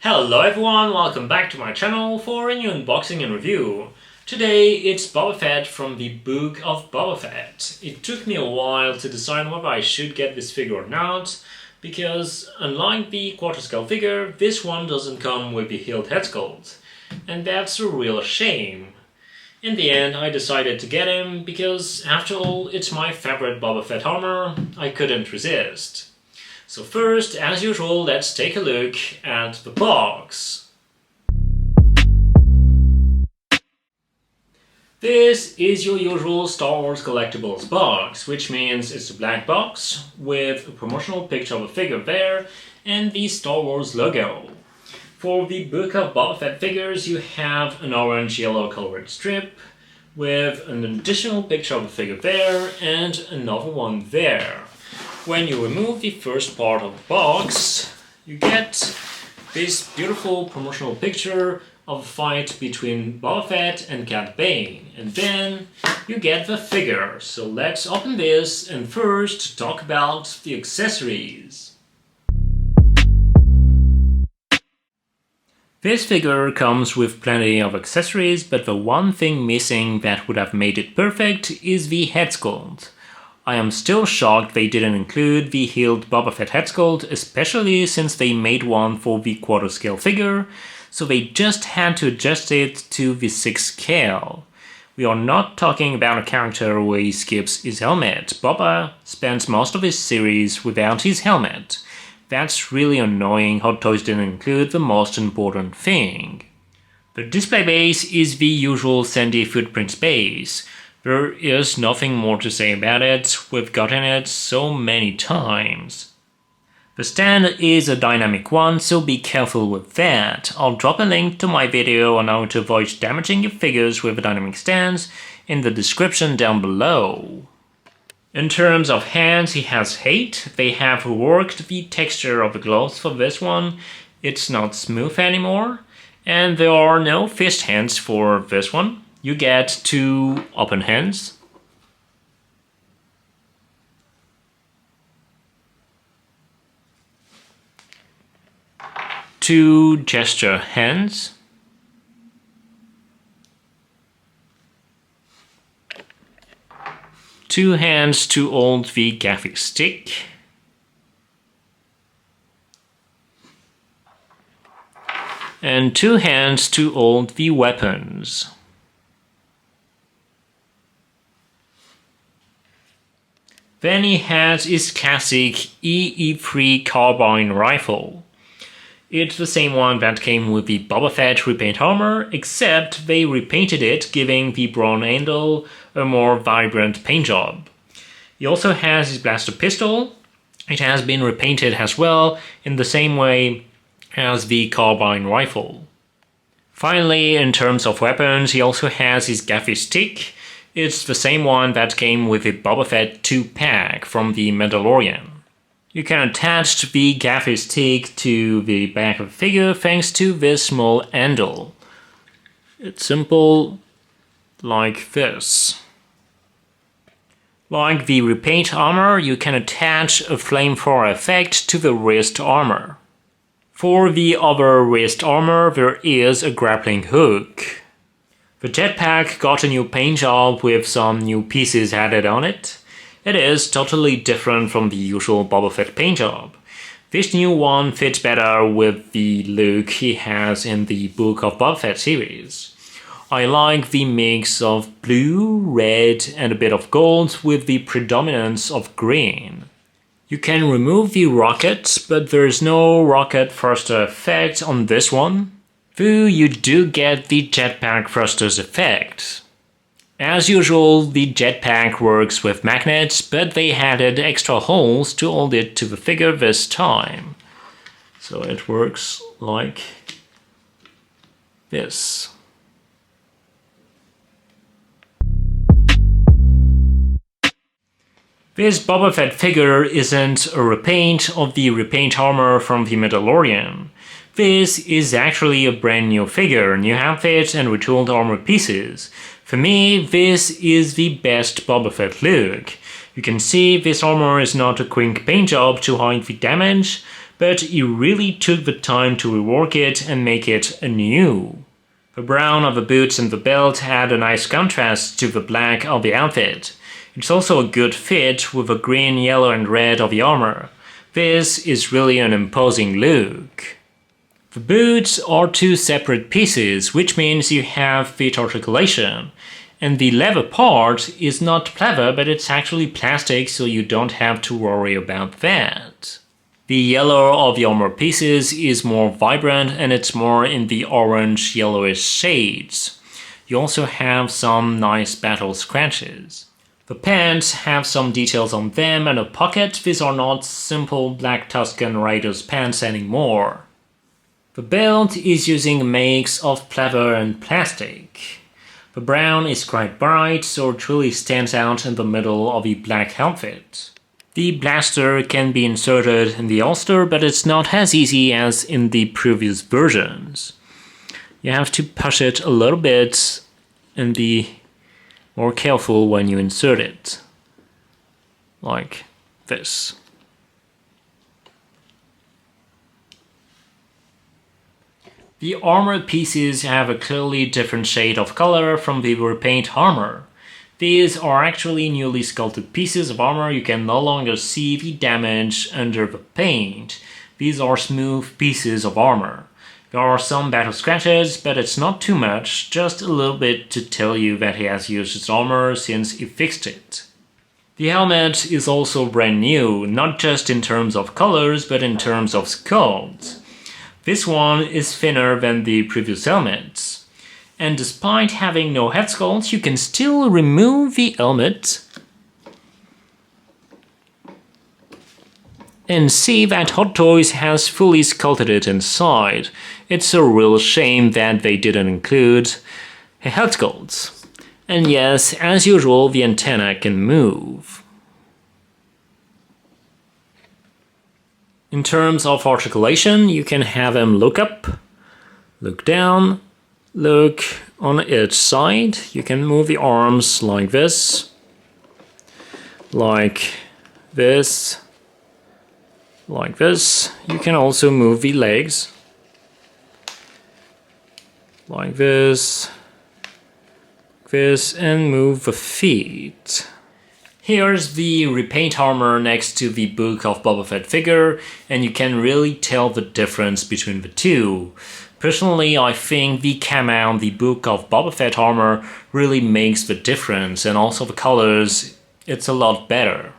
Hello everyone, welcome back to my channel for a new unboxing and review. Today it's Boba Fett from the Book of Boba Fett. It took me a while to decide whether I should get this figure or not, because unlike the quarter scale figure, this one doesn't come with the healed head sculpt. And that's a real shame. In the end, I decided to get him because, after all, it's my favorite Boba Fett armor. I couldn't resist. So first, as usual, let's take a look at the box. This is your usual Star Wars collectibles box, which means it's a black box with a promotional picture of a figure there and the Star Wars logo. For the Book of Boba Fett figures, you have an orange-yellow colored strip with an additional picture of a figure there and another one there. When you remove the first part of the box, you get this beautiful promotional picture of a fight between Boba Fett and Cad Bane, and then you get the figure. So let's open this and first talk about the accessories. This figure comes with plenty of accessories, but the one thing missing that would have made it perfect is the head sculpt. I am still shocked they didn't include the healed Boba Fett head sculpt, especially since they made one for the quarter scale figure, so they just had to adjust it to the 6th scale. We are not talking about a character where he skips his helmet. Boba spends most of his series without his helmet. That's really annoying. Hot Toys didn't include the most important thing. The display base is the usual Sandy Footprints base. There is nothing more to say about it, we've gotten it so many times. The stand is a dynamic one, so be careful with that. I'll drop a link to my video on how to avoid damaging your figures with dynamic stands in the description down below. In terms of hands, he has 8. They have reworked the texture of the gloves for this one. It's not smooth anymore. And there are no fist hands for this one. You get 2 open hands, two gesture hands, two hands to hold the gaffi stick, and 2 hands to hold the weapons. Then he has his classic EE3 carbine rifle. It's the same one that came with the Boba Fett repaint armor, except they repainted it, giving the bronze handle a more vibrant paint job. He also has his blaster pistol. It has been repainted as well, in the same way as the carbine rifle. Finally, in terms of weapons, he also has his gaffi stick. It's the same one that came with the Boba Fett 2-pack from the Mandalorian. You can attach the gaffi stick to the back of the figure thanks to this small handle. It's simple, like this. Like the repaint armor, you can attach a flamethrower effect to the wrist armor. For the other wrist armor, there is a grappling hook. The jetpack got a new paint job with some new pieces added on it. It is totally different from the usual Boba Fett paint job. This new one fits better with the look he has in the Book of Boba Fett series. I like the mix of blue, red and a bit of gold with the predominance of green. You can remove the rocket, but there is no rocket thruster effect on this one. Though you do get the jetpack thrusters effect. As usual, the jetpack works with magnets, but they added extra holes to hold it to the figure this time. So it works like this. This Boba Fett figure isn't a repaint of the repaint armor from the Mandalorian. This is actually a brand new figure, new outfit and retooled armor pieces. For me, this is the best Boba Fett look. You can see this armor is not a quick paint job to hide the damage, but he really took the time to rework it and make it anew. The brown of the boots and the belt add a nice contrast to the black of the outfit. It's also a good fit with the green, yellow and red of the armor. This is really an imposing look. The boots are two separate pieces, which means you have feet articulation. And the leather part is not pleather, but it's actually plastic, so you don't have to worry about that. The yellow of the armor pieces is more vibrant and it's more in the orange-yellowish shades. You also have some nice battle scratches. The pants have some details on them and a pocket. These are not simple black Tuscan Raiders pants anymore. The belt is using a mix of pleather and plastic. The brown is quite bright, so it really stands out in the middle of the black outfit. The blaster can be inserted in the holster, but it's not as easy as in the previous versions. You have to push it a little bit and be more careful when you insert it. Like this. The armor pieces have a clearly different shade of color from the repaint armor. These are actually newly sculpted pieces of armor. You can no longer see the damage under the paint. These are smooth pieces of armor. There are some battle scratches, but it's not too much, just a little bit to tell you that he has used his armor since he fixed it. The helmet is also brand new, not just in terms of colors, but in terms of sculpt. This one is thinner than the previous helmets. And despite having no head sculpt, you can still remove the helmet and see that Hot Toys has fully sculpted it inside. It's a real shame that they didn't include a head sculpt. And yes, as usual, the antenna can move. In terms of articulation, you can have him look up, look down, look on each side. You can move the arms like this, like this, like this. You can also move the legs, like this, and move the feet. Here's the repaint armor next to the Book of Boba Fett figure, and you can really tell the difference between the two. Personally, I think the camo on the Book of Boba Fett armor really makes the difference, and also the colors, it's a lot better.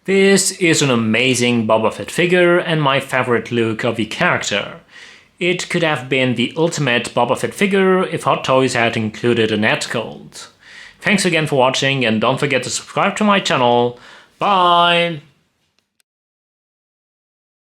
This is an amazing Boba Fett figure and my favorite look of the character. It could have been the ultimate Boba Fett figure if Hot Toys had included a net gold. Thanks again for watching and don't forget to subscribe to my channel. Bye!